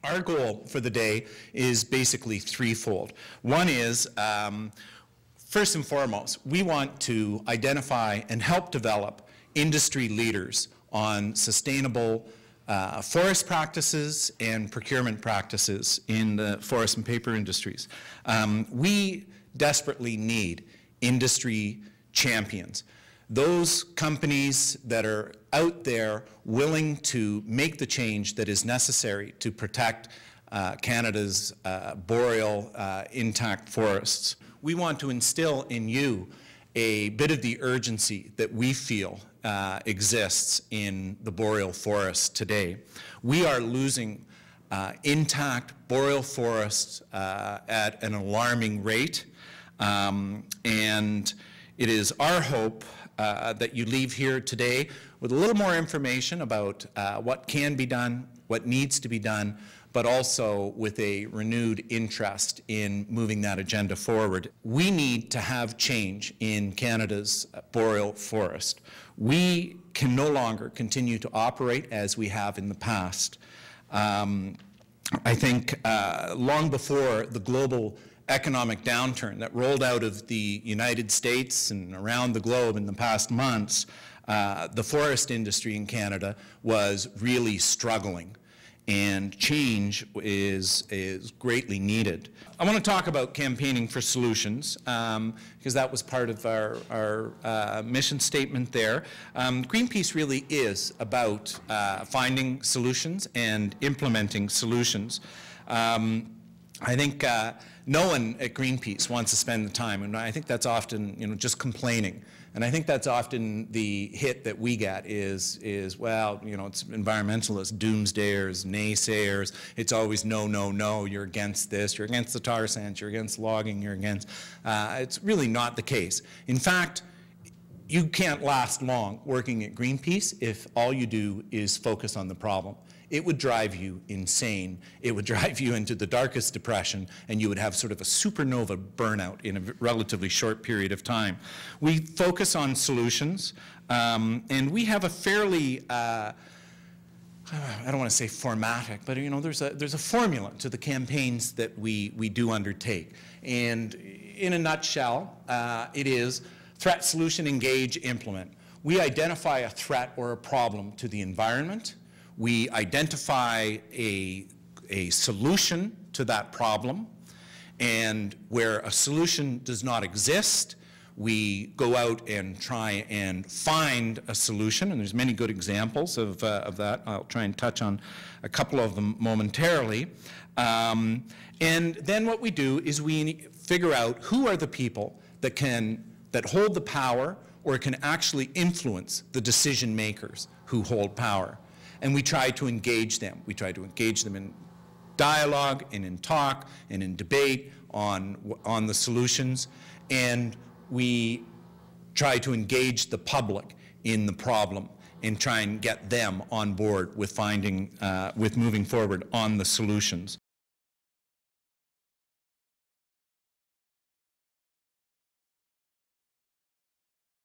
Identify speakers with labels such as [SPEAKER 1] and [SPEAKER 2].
[SPEAKER 1] Our goal for the day is basically threefold. One is, first and foremost, we want to identify and help develop industry leaders on sustainable forest practices and procurement practices in the forest and paper industries. We desperately need industry champions. Those companies that are out there willing to make the change that is necessary to protect Canada's boreal intact forests. We want to instill in you a bit of the urgency that we feel exists in the boreal forests today. We are losing intact boreal forests at an alarming rate, and it is our hope that you leave here today with a little more information about what can be done, what needs to be done, but also with a renewed interest in moving that agenda forward. We need to have change in Canada's boreal forest. We can no longer continue to operate as we have in the past. I think long before the global economic downturn that rolled out of the United States and around the globe in the past months, the forest industry in Canada was really struggling, and change is greatly needed. I want to talk about campaigning for solutions because that was part of our mission statement there. Greenpeace really is about finding solutions and implementing solutions. I think no one at Greenpeace wants to spend the time, and I think that's often, just complaining. And I think that's often the hit that we get is well, it's environmentalists, doomsdayers, naysayers. It's always no, no, no, you're against this, you're against the tar sands, you're against logging, you're against, it's really not the case. In fact, you can't last long working at Greenpeace if all you do is focus on the problem. It would drive you insane. It would drive you into the darkest depression, and you would have sort of a supernova burnout in a relatively short period of time. We focus on solutions, and we have a fairly, I don't want to say formatic, but there's a formula to the campaigns that we do undertake. And in a nutshell, it is threat, solution, engage, implement. We identify a threat or a problem to the environment. We identify a solution to that problem, and where a solution does not exist, we go out and try and find a solution, and there's many good examples of that. I'll try and touch on a couple of them momentarily. And then what we do is we figure out who are the people that hold the power or can actually influence the decision makers who hold power. And we try to engage them. We try to engage them in dialogue and in talk and in debate on the solutions. And we try to engage the public in the problem and try and get them on board with with moving forward on the solutions.